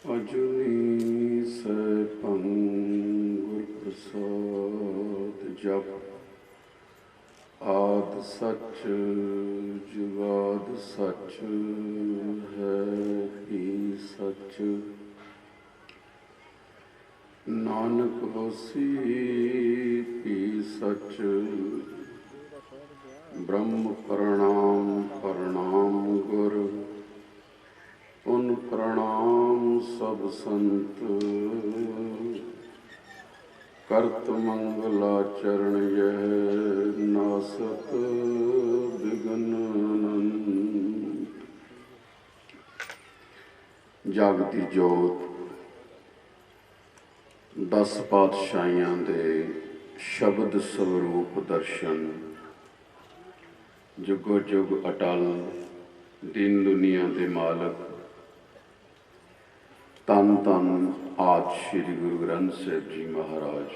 ਅਜੂਨੀ ਸੈਭੰ ਗੁਰ ਪ੍ਰਸਾਦ ਜਪ। ਆਦਿ ਸੱਚ ਜੁਗਾਦਿ ਸੱਚ ਹੈ ਹੀ ਸੱਚ। ਨਾਨਕ ਹੋਸੀ ਭੀ ਸੱਚ। ਬ੍ਰਹਮ ਪ੍ਰਣਾਮ ਪ੍ਰਣਾਮ ਗੁਰ। ਪੁਨ ਪ੍ਰਣਾਮ ਸਭ ਸੰਤ। ਕਰਤ ਮੰਗਲਾਚਰਨ ਯਹ ਨਾਸਤ ਬਿਗਨ ਅਨੰਤ। ਜਗ ਦੀ ਜੋਤ 10 ਪਾਤਸ਼ਾਹੀਆਂ ਦੇ ਸ਼ਬਦ ਸਰੂਪ ਦਰਸ਼ਨ। ਜੁਗੋ ਜੁਗ ਅਟਲ ਦੀਨ ਦੁਨੀਆ ਦੇ ਮਾਲਕ ਧੰਨ ਧੰਨ ਆਦਿ ਸ਼੍ਰੀ ਗੁਰੂ ਗ੍ਰੰਥ ਸਾਹਿਬ ਜੀ ਮਹਾਰਾਜ।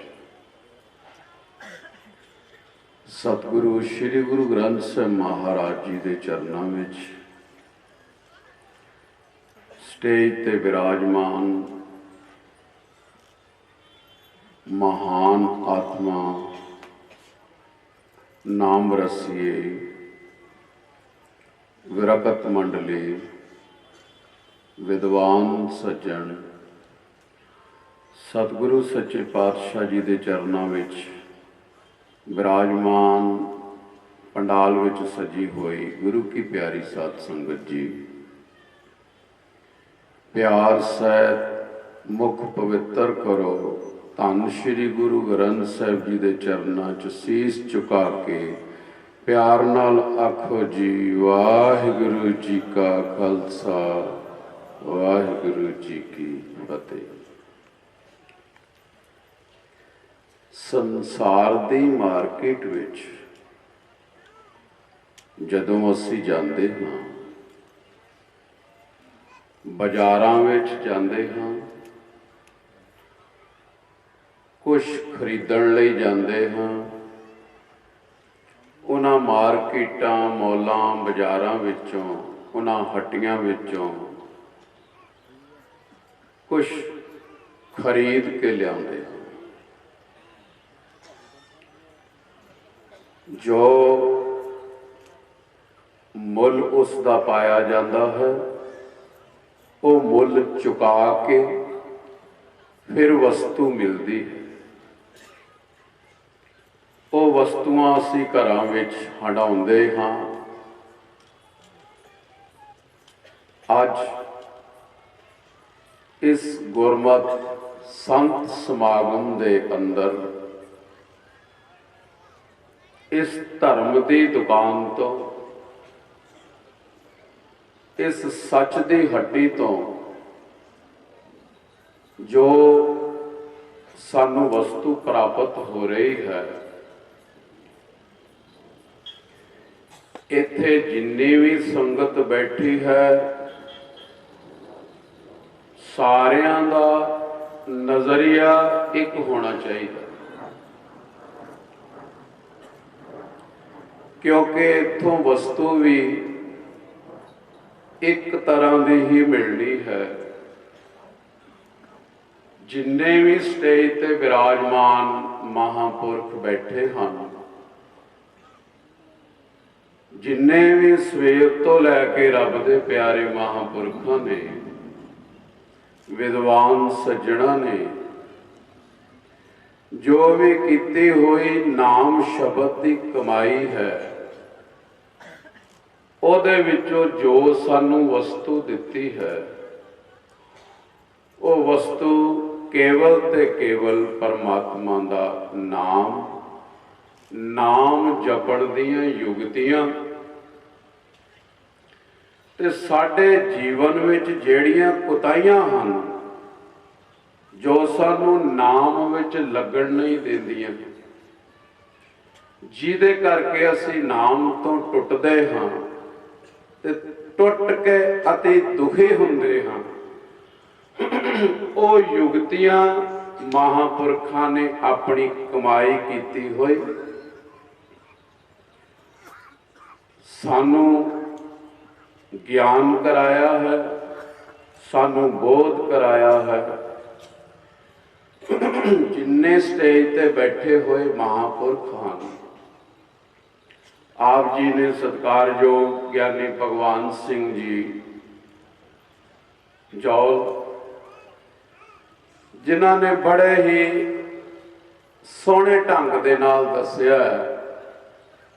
ਸਤਿਗੁਰੂ ਸ਼੍ਰੀ ਗੁਰੂ ਗ੍ਰੰਥ ਸਾਹਿਬ ਮਹਾਰਾਜ ਜੀ ਦੇ ਚਰਨਾਂ ਵਿੱਚ ਸਟੇਜ ਤੇ ਵਿਰਾਜਮਾਨ ਮਹਾਨ ਆਤਮਾ, ਨਾਮ ਰਸੀਏ, ਵਿਰਗਤ ਮੰਡਲੀ, ਵਿਦਵਾਨ ਸੱਜਣ, ਸਤਿਗੁਰੂ ਸੱਚੇ ਪਾਤਸ਼ਾਹ ਜੀ ਦੇ ਚਰਨਾਂ ਵਿੱਚ ਵਿਰਾਜਮਾਨ ਪੰਡਾਲ ਵਿੱਚ ਸਜੀ ਹੋਈ ਗੁਰੂ ਕੀ ਪਿਆਰੀ ਸਾਧ ਸੰਗਤ ਜੀ, ਪਿਆਰ ਸਹਿਤ ਮੁਖ ਪਵਿੱਤਰ ਕਰੋ। ਧੰਨ ਸ਼੍ਰੀ ਗੁਰੂ ਗ੍ਰੰਥ ਸਾਹਿਬ ਜੀ ਦੇ ਚਰਨਾਂ 'ਚ ਸੀਸ ਝੁਕਾ ਕੇ ਪਿਆਰ ਨਾਲ ਆਖੋ ਜੀ, ਵਾਹਿਗੁਰੂ ਜੀ ਕਾ ਖਾਲਸਾ, ਵਾਹਿਗੁਰੂ ਜੀ ਕੀ ਫਤਿਹ। ਸੰਸਾਰ ਦੀ ਮਾਰਕੀਟ ਵਿੱਚ ਜਦੋਂ ਅਸੀਂ ਜਾਂਦੇ ਹਾਂ, ਬਾਜ਼ਾਰਾਂ ਵਿੱਚ ਜਾਂਦੇ ਹਾਂ, ਕੁਛ ਖਰੀਦਣ ਲਈ ਜਾਂਦੇ ਹਾਂ, ਉਹਨਾਂ ਮਾਰਕੀਟਾਂ, ਮੌਲਾਂ, ਬਾਜ਼ਾਰਾਂ ਵਿੱਚੋਂ, ਉਹਨਾਂ ਹੱਟੀਆਂ ਵਿੱਚੋਂ ਕੁਛ ਖਰੀਦ ਕੇ ਲਿਆਉਂਦੇ ਹਾਂ। ਜੋ ਮੁੱਲ ਉਸ ਦਾ ਪਾਇਆ ਜਾਂਦਾ ਹੈ, ਉਹ ਮੁੱਲ ਚੁਕਾ ਕੇ ਫਿਰ ਵਸਤੂ ਮਿਲਦੀ ਹੈ। ਉਹ ਵਸਤੂਆਂ ਅਸੀਂ ਘਰਾਂ ਵਿੱਚ ਹੰਡਾਉਂਦੇ ਹਾਂ। ਅੱਜ ਇਸ ਗੁਰਮਤਿ ਸੰਤ ਸਮਾਗਮ ਦੇ ਅੰਦਰ ਇਸ ਧਰਮ ਦੀ ਦੁਕਾਨ ਤੋਂ, ਇਸ ਸੱਚ ਦੀ ਹੱਟੀ ਤੋਂ ਜੋ ਸਾਨੂੰ ਵਸਤੂ ਪ੍ਰਾਪਤ ਹੋ ਰਹੀ ਹੈ, ਇੱਥੇ ਜਿੰਨੀ ਵੀ ਸੰਗਤ ਬੈਠੀ ਹੈ, ਸਾਰਿਆਂ ਦਾ ਨਜ਼ਰੀਆ ਇੱਕ ਹੋਣਾ ਚਾਹੀਦਾ, ਕਿਉਂਕਿ ਇੱਥੋਂ ਵਸਤੂ ਵੀ ਇੱਕ ਤਰ੍ਹਾਂ ਦੀ ਹੀ ਮਿਲਣੀ ਹੈ। ਜਿੰਨੇ ਵੀ ਸਟੇਜ ਤੇ ਵਿਰਾਜਮਾਨ ਮਹਾਂਪੁਰਖ ਬੈਠੇ ਹਨ, ਜਿੰਨੇ ਵੀ ਸਵੇਰ ਤੋਂ ਲੈ ਕੇ ਰੱਬ ਦੇ ਪਿਆਰੇ ਮਹਾਂਪੁਰਖਾਂ ਨੇ, ਵਿਦਵਾਨ ਸੱਜਣਾ ਨੇ, ਜੋ ਵੀ ਕੀਤੀ ਹੋਈ ਨਾਮ ਸ਼ਬਦ ਦੀ ਕਮਾਈ ਹੈ, ਉਹਦੇ ਵਿੱਚੋਂ ਜੋ ਸਾਨੂੰ ਵਸਤੂ ਦਿੱਤੀ ਹੈ, ਉਹ ਵਸਤੂ ਕੇਵਲ ਤੇ ਕੇਵਲ ਪਰਮਾਤਮਾ ਦਾ ਨਾਮ ਜਪਣ ਦੀਆਂ ਯੁਗਤੀਆਂ ਤੇ ਸਾਡੇ ਜੀਵਨ ਵਿੱਚ ਜਿਹੜੀਆਂ ਕੁਤਾਹੀਆਂ ਹਨ, ਜੋ ਸਾਨੂੰ ਨਾਮ ਵਿੱਚ ਲੱਗਣ ਨਹੀਂ ਦਿੰਦੀਆਂ, ਜਿਹਦੇ ਕਰਕੇ ਅਸੀਂ ਨਾਮ ਤੋਂ ਟੁੱਟਦੇ ਹਾਂ ਤੇ ਟੁੱਟ ਕੇ ਅਤੀ ਦੁਖੀ ਹੁੰਦੇ ਹਾਂ, ਉਹ ਯੁਗਤੀਆਂ ਮਹਾਂਪੁਰਖਾਂ ਨੇ ਆਪਣੀ ਕਮਾਈ ਕੀਤੀ ਹੋਈ ਸਾਨੂੰ ਗਿਆਨ ਕਰਾਇਆ ਹੈ, सानू बोध कराया है। जिन्ने स्टेज ते बैठे हुए महापुरख हैं, आप जी ने सत्कारयोग ज्ञानी भगवान सिंह जी जौल, जिन्हों ने बड़े ही सोहने ढंग दे नाल दस्या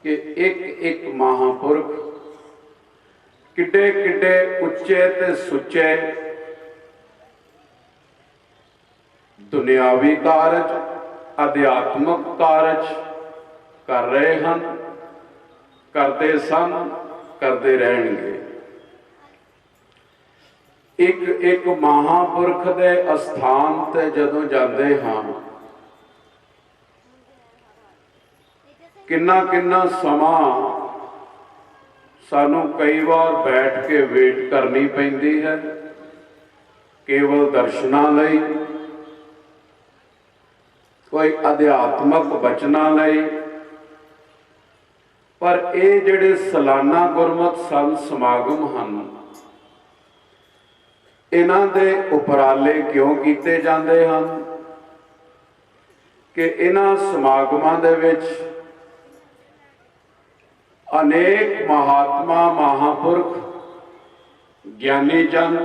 कि एक एक महापुरख किड्डे किड्डे उच्चे ते सुच्चे दुनियावी कारज, अध्यात्मक कारज कर रहे हैं, करते सन, करते रहेंगे। एक एक महापुरख दे अस्थान ते जदों जाते हाँ, किन्ना किन्ना समा सानू कई बार बैठ के वेट करनी पैंदी है केवल दर्शना लई, कोई अध्यात्मक बचना लई। पर ये जिहड़े सालाना गुरमत संत समागम हैं, इन्हां दे उपराले क्यों कीते जांदे हैं कि इन्हां समागमां दे विच अनेक महात्मा महापुरख, ज्ञानी जन,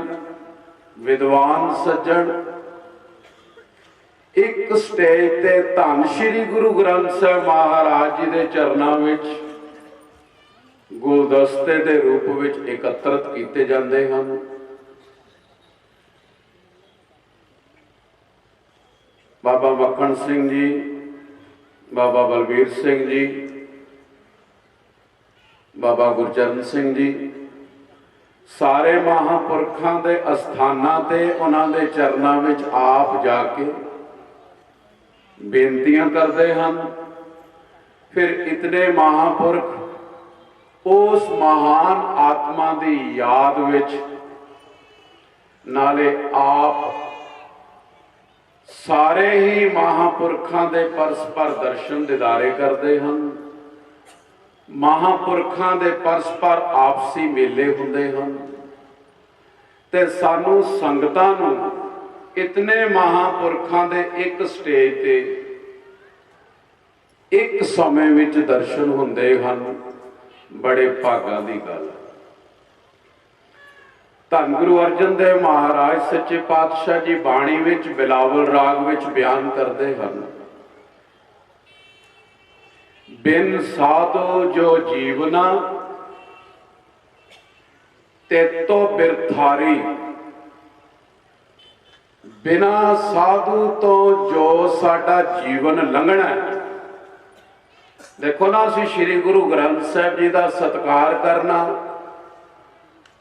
विद्वान सज्जन एक स्टेज ते धन श्री गुरु ग्रंथ साहिब महाराज जी के चरणों विच गुलदस्ते के रूप में एकत्रित किए जाते हैं। बाबा मक्खन सिंह जी, बाबा बलबीर सिंह जी, बाबा गुरचरण सिंह जी, सारे महापुरखों के अस्थानां ते उन्होंने चरणों में आप जाके बेनतियां करते हैं। फिर इतने महापुरख उस महान आत्मा की याद विच नाले आप सारे ही महापुरखों के परस्पर दर्शन दीदारे करते हैं। महापुरखों के परस्पर आपसी मेले हुंदे हैं ते सानू संगतां नूं इतने महापुरखों के एक स्टेज ते एक समय विच दर्शन हुंदे हैं, बड़े भागां दी गल। धन गुरु अर्जन देव महाराज सच्चे पातशाह जी बाणी विच बिलावल राग विच बयान करते हैं, बिन साधो जो जीवना तेतो बिरथारी, बिना साधु तो जो साडा जीवन लंघना है। देखो ना, असीं श्री गुरु ग्रंथ साहिब जी का सत्कार करना,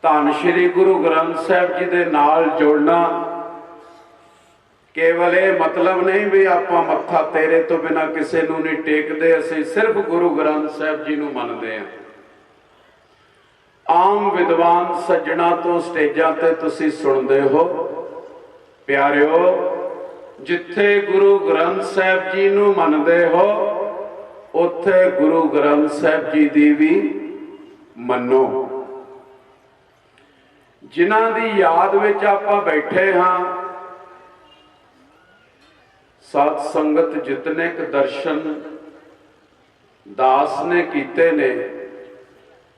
धन श्री गुरु ग्रंथ साहिब जी के नाल जुड़ना, केवल ये मतलब नहीं भी आपां मत्था तेरे तो बिना किसी नूं नहीं टेकते, असीं सिर्फ गुरु ग्रंथ साहिब जी नूं मनदे हां। आम विद्वान सज्जणा तो स्टेजां ते तुसीं सुणदे हो प्यारिओ, जिथे गुरु ग्रंथ साहिब जी नूं मनदे हो उत्थे गुरु ग्रंथ साहिब जी दी भी मनो। जिन्हां दी याद विच आपां बैठे हाँ, सत संगत जितने क दर्शन दास ने कीते ने,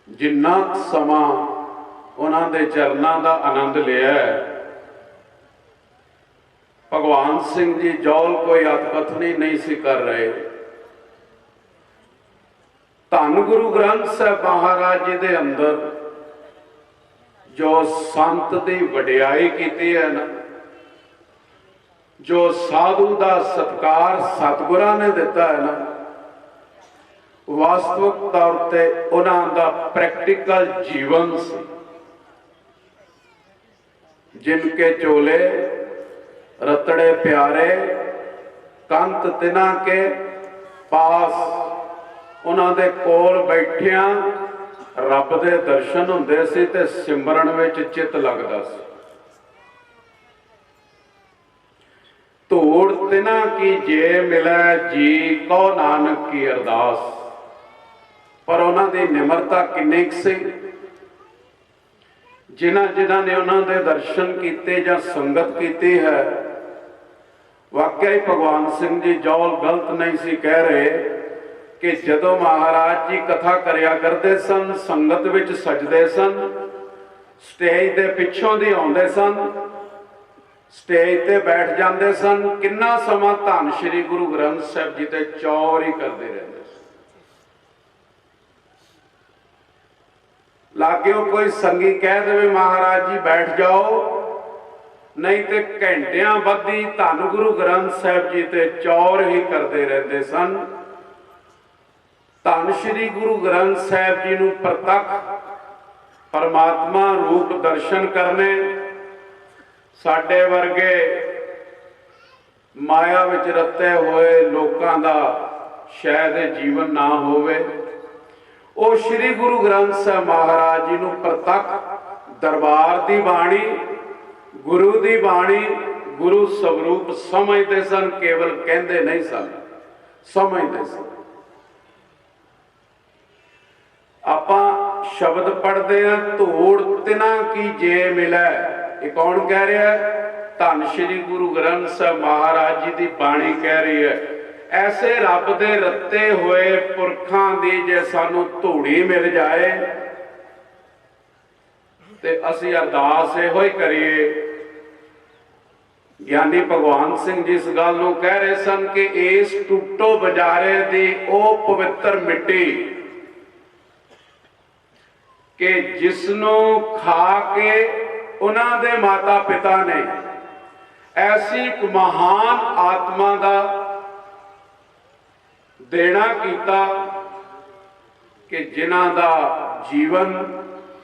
जिन्ना समा उन्हां दे चरनां दा आनंद लिया है। भगवान सिंह जी जौल कोई अतकथनी नहीं सी कर रहे। धन गुरु ग्रंथ साहिब महाराज जी दे अंदर जो संत दी वडियाई कीती है ना, जो साधु का सत्कार सतगुरां ने दिता है ना, वास्तविक तौर पर उन्हों का प्रैक्टिकल जीवन से, जिनके चोले रतड़े प्यारे कंत तिना के पास, उन्होंने कोल बैठिया रब दे दर्शन हुंदे सी ते सिमरन विच चित लगदा सी। धूड़ तिना की जे मिलै जी को नानक की अरदास। पर उन्हां दी निमरता किन्नी क सी, जिन्हां जिन्हां ने उन्हां दे दर्शन किए जां संगत की है, वाकई ही भगवान सिंह जी जौल गलत नहीं सी कह रहे कि जदों महाराज जी कथा करिया करते सन, संगत विच सजदे सन, स्टेज दे पिछों दी आउंदे सन, स्टेज ते बैठ जाते सन, किन्ना समा धन श्री गुरु ग्रंथ साहिब जी ते चौर ही करते रहते। लागे कोई संगी कह दे महाराज जी बैठ जाओ, नहीं तो घंटियां बधी धन गुरु ग्रंथ साहिब जी ते चौर ही करते रहते सन। धन श्री गुरु ग्रंथ साहिब जी नूं प्रतख परमात्मा रूप दर्शन करने साडे वर्गे माया विच रते हुए लोकां दा शायद जीवन ना होवे। ਉਹ श्री गुरु ग्रंथ साहिब महाराज जी नूं प्रतख दरबार की बाणी, गुरु की बाणी, गुरु स्वरूप समझते सन, केवल कहते नहीं सन, समझते सन। आपां शब्द पढ़ते हैं, धूड़ तिना की जे मिलै, ये कौन कह रहा है? धन श्री गुरु ग्रंथ साहिब महाराज जी की बाणी कह रही है। ऐसे रब दे रत्ते हुए पुरखां दी जे सानू धूड़ी मिल जाए ते असी अरदास इहो ही करिए। ज्ञानी भगवान सिंह जी इस गल नूं कह रहे सन कि इस टूटो बजारे दी ओ पवित्र मिट्टी कि जिसनों खा के उन्हां दे माता पिता ने ऐसी एक महान आत्मा का देना कीता कि जिन्हां दा जीवन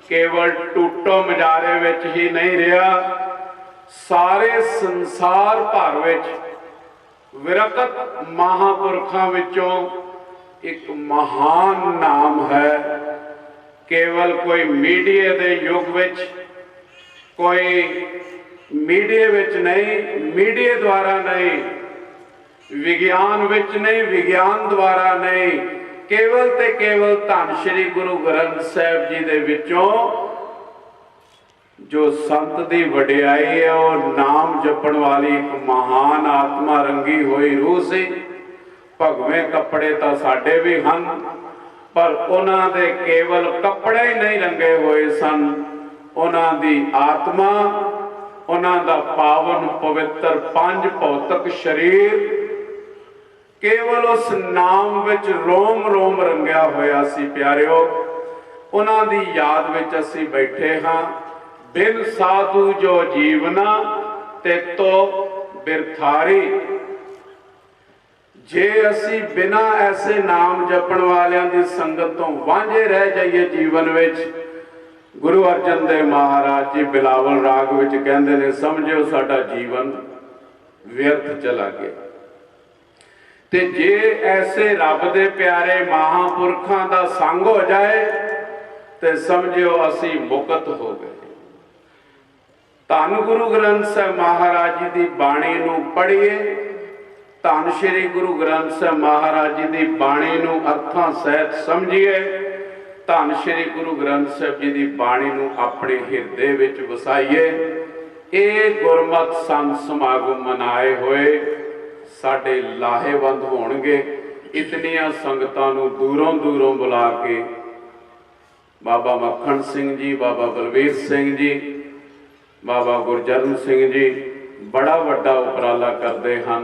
केवल टूटो मजारे विच ही नहीं रहा, सारे संसार भर विच विरकत महापुरखां विचों एक महान नाम है। केवल कोई मीडिया दे युग विच, कोई मीडिया विच नहीं, मीडिया द्वारा नहीं, विज्ञान विच नहीं, विज्ञान द्वारा नहीं, केवल ते केवल धन श्री गुरु ग्रंथ साहिब जी दे विचों जो संत दी वडियाई है, और नाम जपण वाली एक महान आत्मा रंगी हुई रूह सी। भगवें कपड़े तो साडे भी हन, पर उन्हां दे केवल कपड़े ही नहीं रंगे हुए सन, उन्हां दी आत्मा, उन्हां दा पावन पवित्र पंज भौतिक शरीर केवल उस नाम विच रोम रोम रंगिया होया सी। प्यारिओ, उन्हां दी याद विच असीं बैठे हाँ। बिन साधु जो जीवना ते तो बिरथारी। जे असीं बिना ऐसे नाम जपण वालियां दी संगत तो वांझे रह जाइए जीवन विच, गुरु अर्जन देव महाराज जी बिलावल राग विच कहंदे ने, समझो साडा जीवन व्यर्थ चला गया। ते जे ऐसे रब दे प्यारे महापुरखां दा संग हो जाए ते समझो असी मुकत हो गए। धन गुरु ग्रंथ साहिब महाराज जी की बाणी नूं पढ़िए, धन श्री गुरु ग्रंथ साहिब महाराज जी की बाणी नूं अर्थां सहित समझिए, धन श्री गुरु ग्रंथ साहिब जी की बाणी नूं अपने हिरदे विच वसाइए। ये गुरमत संत समागम मनाए हुए साडे लाहेवंद होणगे। इतनियां संगतां नूं दूरों दूरों बुला के बाबा मक्खण सिंह जी, बाबा बलवीर सिंह जी, बाबा गुरजरण सिंह जी बड़ा वड्डा उपराला करते हैं।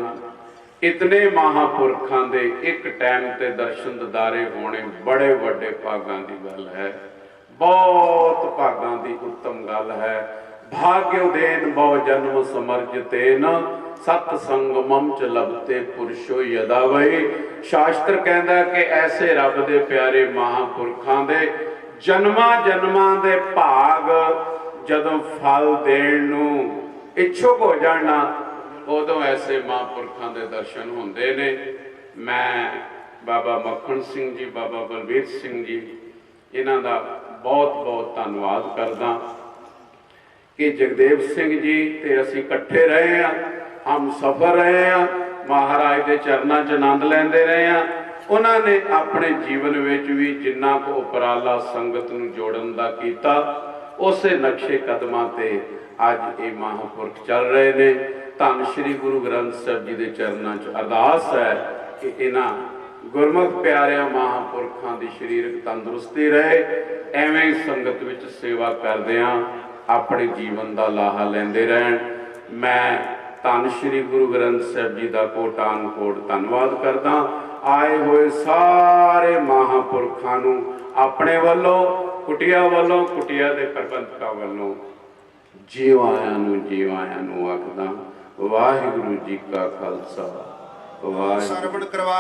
इतने महापुरखां दे एक टाइम ते दर्शन दीदारे होने बड़े वड्डे भागां दी गल है, बहुत भागां दी उत्तम गल है। भाग्य देन बहु जन्म समर्ज तेन, सत संगमम च लभते पुरुषो यदा वही। शास्त्र कहता कि ऐसे रब दे प्यारे महापुरखां दे जन्मां जन्मां दे भाग जदों फल देण नूं इच्छुक हो जाना, उदों ऐसे महापुरखां दे दर्शन होंदे ने। मैं बाबा मक्खण सिंह जी, बाबा बलवीर सिंह जी, इन्हां दा बहुत बहुत धन्नवाद करदा कि जगदेव सिंह जी ते असीं इकट्ठे रहे हैं, हम सफर रहे हैं, महाराज के चरणों च आनंद लेंदे रहे हैं। उन्होंने अपने जीवन में भी जिन्ना को उपराला संगत नूं जोड़न दा कीता, ਉਸੇ ਨਕਸ਼ੇ ਕਦਮਾਂ ਤੇ ਅੱਜ ਇਹ ਮਹਾਂਪੁਰਖ ਚੱਲ ਰਹੇ ਨੇ। ਧੰਨ ਸ਼੍ਰੀ ਗੁਰੂ ਗ੍ਰੰਥ ਸਾਹਿਬ ਜੀ ਦੇ ਚਰਨਾਂ 'ਚ ਅਰਦਾਸ ਹੈ ਕਿ ਇਹਨਾਂ ਗੁਰਮੁਖ ਪਿਆਰਿਆਂ ਮਹਾਂਪੁਰਖਾਂ ਦੀ ਸਰੀਰਕ ਤੰਦਰੁਸਤੀ ਰਹੇ, ਐਵੇਂ ਹੀ ਸੰਗਤ ਵਿੱਚ ਸੇਵਾ ਕਰਦਿਆਂ ਆਪਣੇ ਜੀਵਨ ਦਾ ਲਾਹਾ ਲੈਂਦੇ ਰਹਿਣ। ਮੈਂ ਧੰਨ ਸ਼੍ਰੀ ਗੁਰੂ ਗ੍ਰੰਥ ਸਾਹਿਬ ਜੀ ਦਾ ਕੋਟਾਨ ਕੋਟ ਧੰਨਵਾਦ ਕਰਦਾ। ਆਏ ਹੋਏ ਸਾਰੇ ਮਹਾਂਪੁਰਖਾਂ ਨੂੰ ਆਪਣੇ ਵੱਲੋਂ, ਕੁਟੀਆ ਵੱਲੋਂ, ਕੁਟੀਆ ਦੇ ਪ੍ਰਬੰਧਕਾਂ ਵੱਲੋਂ ਜੀਵਾਇਆਂ ਨੂੰ ਆਖਦਾ। ਵਾਹਿਗੁਰੂ ਜੀ ਕਾ ਖਾਲਸਾ, ਵਾਹਿਗੁਰੂ। ਸਰਵਣ ਕਰਵਾ